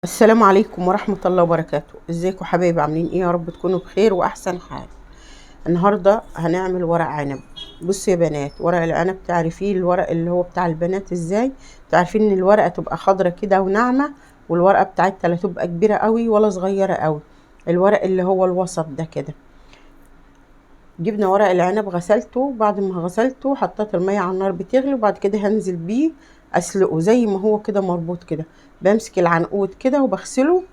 السلام عليكم ورحمة الله وبركاته. ازيكم حبايبي؟ عاملين ايه؟ يا رب تكونوا بخير واحسن حال. النهاردة هنعمل ورق عنب. بصوا يا بنات، ورق العنب تعرفيه الورق اللي هو بتاع البنات ازاي؟ تعرفين ان الورقة تبقى خضرة كده وناعمة، والورقة بتاعتها لا تبقى كبيرة قوي ولا صغيرة قوي، الورق اللي هو الوسط ده كده. جبنا ورق العنب غسلته، بعد ما غسلته حطيت المية على النار بتغلي، وبعد كده هنزل بيه اسلقه زي ما هو كده مربوط كده. بمسك العنقود كده وبغسله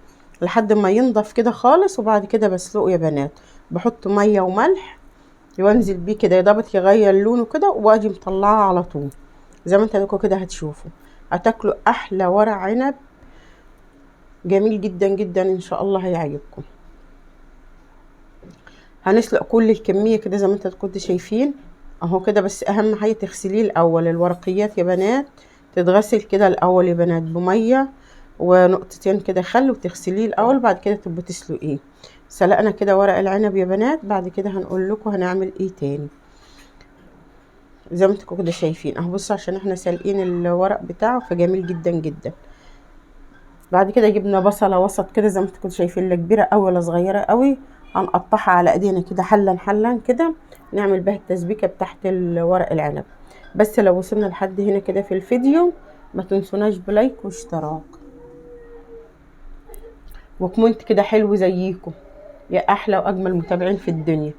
لحد ما ينضف كده خالص، وبعد كده بسلقه يا بنات. بحط مية وملح وانزل بيه كده يضبط يغير لونه كده، واجي مطلعه على طول زي ما انتوا كده هتشوفوا. هتاكلوا احلى ورق عنب، جميل جدا جدا ان شاء الله هيعجبكم. هنسلق كل الكمية كده زي ما انتوا كنتوا شايفين اهو كده. بس اهم حاجة تغسليه الاول، الورقيات يا بنات تتغسل كده الاول يا بنات بمية ونقطتين كده خل، وتغسليه الاول بعد كده تبقوا تسلقيه. سلقنا كده ورق العنب يا بنات، بعد كده هنقول لكم هنعمل ايه تاني. زي ما انتوا كده شايفين اهو، بصوا عشان احنا سالقين الورق بتاعه فجميل جدا جدا. بعد كده جبنا بصلة وسط كده زي ما انتوا كنتوا شايفين، لا كبيرة قوي ولا صغيرة قوي. هنقطعها على ايدينا كده حلا حلا كده، نعمل بها التسبيكة بتاعت الورق العنب. بس لو وصلنا لحد هنا كده في الفيديو ما تنسوناش بلايك واشتراك وكومنت كده حلو زيكم يا احلى واجمل متابعين في الدنيا.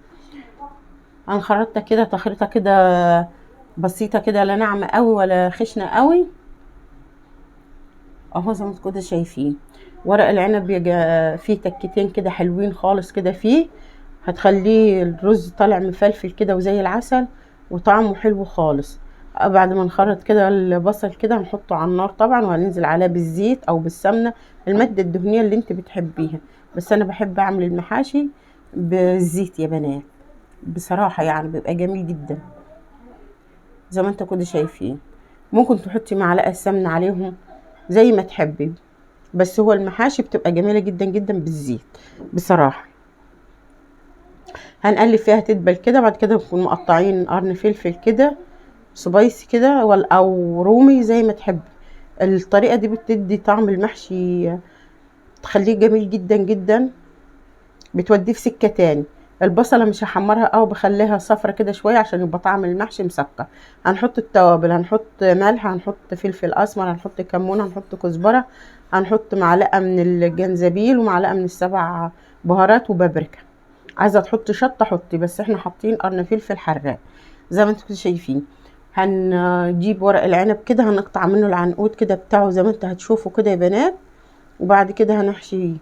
هنخرطها كده تخريطة كده بسيطة كده، لا ناعمة قوي ولا خشنة قوي اهو زي ما انتوا كده شايفين. ورق العنب يجي فيه تكتين كده حلوين خالص كده فيه، هتخليه الرز طالع مفلفل كده وزي العسل وطعمه حلو خالص. بعد ما نخرط كده البصل كده هنحطه على النار طبعا، وهننزل عليه بالزيت او بالسمنه، الماده الدهنيه اللي انت بتحبيها. بس انا بحب اعمل المحاشي بالزيت يا بنات، بصراحه يعني بيبقى جميل جدا زي ما انتوا كده شايفين. ممكن تحطي معلقه سمنه عليهم زي ما تحبي، بس هو المحاشي بتبقى جميله جدا جدا بالزيت بصراحه. هنقلب فيها تدبل كده، بعد كده نكون مقطعين قرن فلفل كده سبايسي كده او رومي زي ما تحبي. الطريقه دي بتدي طعم المحشي، تخليه جميل جدا جدا، بتوديه في سكه تاني. البصله مش هحمرها او بخليها صفرة كده شويه عشان يبقى طعم المحشي مسكر. هنحط التوابل، هنحط ملح، هنحط فلفل اسمر، هنحط كمون، هنحط كزبره، هنحط معلقه من الجنزبيل ومعلقه من السبع بهارات وبابريكا. عايزه تحطي شطه حطي، بس احنا حاطين قرن فلفل حراق زي ما انتم شايفين. هنجيب ورق العنب كده هنقطع منه العنقود كده بتاعه زي ما انتوا هتشوفوا كده يا بنات، وبعد كده هنحشيه.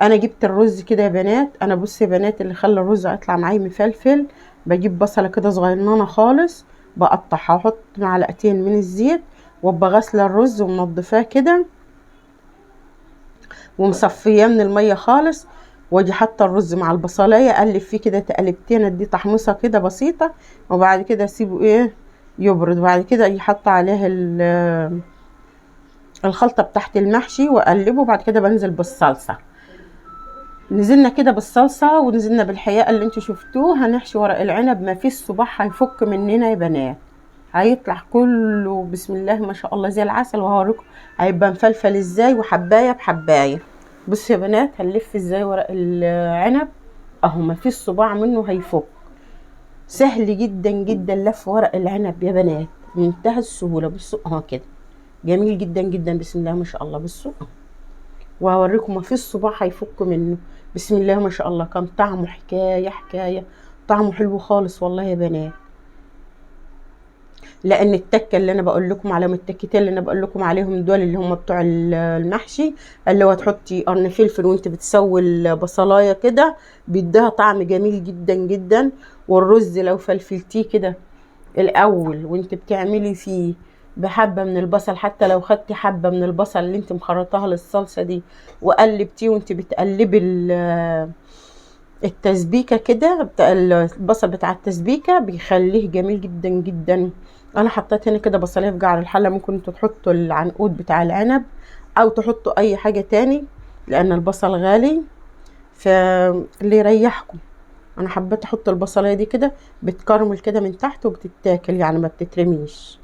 انا جبت الرز كده يا بنات، انا بصي يا بنات اللي خلى الرز يطلع معايا مفلفل، بجيب بصله كده صغيرة خالص بقطعها واحط معلقتين من الزيت، وابقى غاسله الرز ومنضفاه كده ومصفياه من الميه خالص، واجي حاطه الرز مع البصلايه اقلب فيه كده تقلبتين، ادي تحمصه كده بسيطه، وبعد كده اسيبه ايه يبرد. وبعد كده اجي حاطه عليه الخلطه بتاعت المحشي واقلبه، وبعد كده بنزل بالصلصه. نزلنا كده بالصلصه ونزلنا بالحقيقه اللي انتوا شفتوه. هنحشي ورق العنب ما فيش صباع هيفك مننا يا بنات، هيطلع كله بسم الله ما شاء الله زي العسل، وهوريكم هيبقى مفلفل ازاي وحبايه بحبايه. بصوا يا بنات هنلف ازاي ورق العنب اهو، ما فيش صباع منه هيفك، سهل جدا جدا لف ورق العنب يا بنات، منتهى السهوله. بصوا اهو كده جميل جدا جدا بسم الله ما شاء الله. بصوا وهوريكم ما فيش صباع هيفك منه بسم الله ما شاء الله. كان طعمه حكايه حكايه، طعمه حلو خالص والله يا بنات. لان التكه اللي انا بقول لكم عليهم، التكتين اللي انا بقول لكم عليهم دول اللي هم بتوع المحشي، اللي هو تحطي قرن فلفل وانت بتسوي البصلايه كده بيديها طعم جميل جدا جدا. والرز لو فلفلتيه كده الاول وانت بتعملي فيه بحبه من البصل، حتى لو خدتي حبه من البصل اللي انت مخرطاها للصلصه دي وقلبتيه وانت بتقلبي التسبيكه كده بتاع البصل بتاع التسبيكه، بيخليه جميل جدا جدا. انا حطيت هنا كده بصلايه في قعر الحله، ممكن انتوا تحطوا العنقود بتاع العنب او تحطوا اي حاجه تاني لان البصل غالي، فاللي يريحكم. انا حبيت احط البصلايه دي كده بتكرمل كده من تحت وبتتاكل يعني ما بتترميش،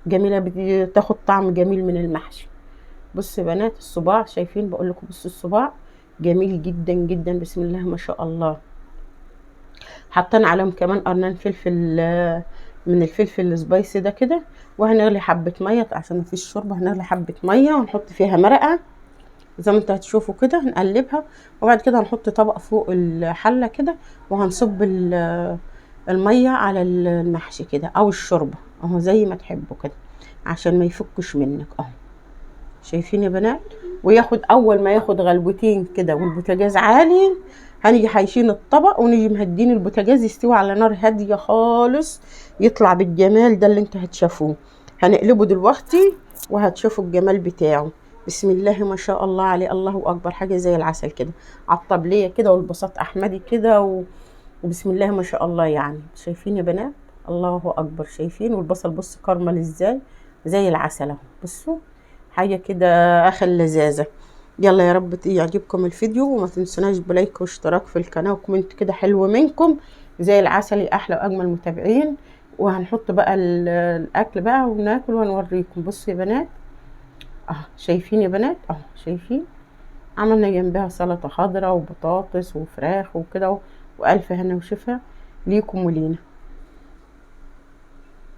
جميله بتاخد طعم جميل من المحشي. بصوا يا بنات الصباع، شايفين؟ بقول لكم بصوا الصباع جميل جدا جدا، بسم الله ما شاء الله. حطينا عليهم كمان قرنين فلفل، من الفلفل السبايسي ده كده. وهنغلي حبه ميه عشان مفيش شوربه، هنغلي حبه ميه ونحط فيها مرقه زي ما انتوا هتشوفوا كده، هنقلبها. وبعد كده هنحط طبق فوق الحله كده، وهنصب الميه على المحشي كده او الشوربه اهو زي ما تحبوا كده، عشان ما يفكش منك اهو. شايفين يا بنات؟ وياخد اول ما ياخد غلوتين كده والبوتاجاز عالي، هنيجي حايشين الطبق ونيجي مهدين البوتاجاز يستوي على نار هاديه خالص، يطلع بالجمال ده اللي انتوا هتشوفوه. هنقلبه دلوقتي وهتشوفوا الجمال بتاعه. بسم الله ما شاء الله عليه، الله اكبر، حاجه زي العسل كده على الطبليه كده، والبساط احمدي كده وبسم الله ما شاء الله يعني. شايفين يا بنات؟ الله اكبر. شايفين؟ والبصل بص كرمل ازاي، زي العسل اهو. بصوا حاجه كده اخر لذاذه. يلا يا رب يعجبكم الفيديو، وما تنسوناش بلايك واشتراك في القناه وكومنت كده حلو منكم زي العسل، يا احلى واجمل متابعين. وهنحط بقى الاكل بقى وناكل ونوريكم. بصوا يا بنات اهو، شايفين يا بنات اهو؟ شايفين؟ عملنا جنبها سلطه خضراء وبطاطس وفراخ وكده، والف هنا وشفا ليكم ولينا.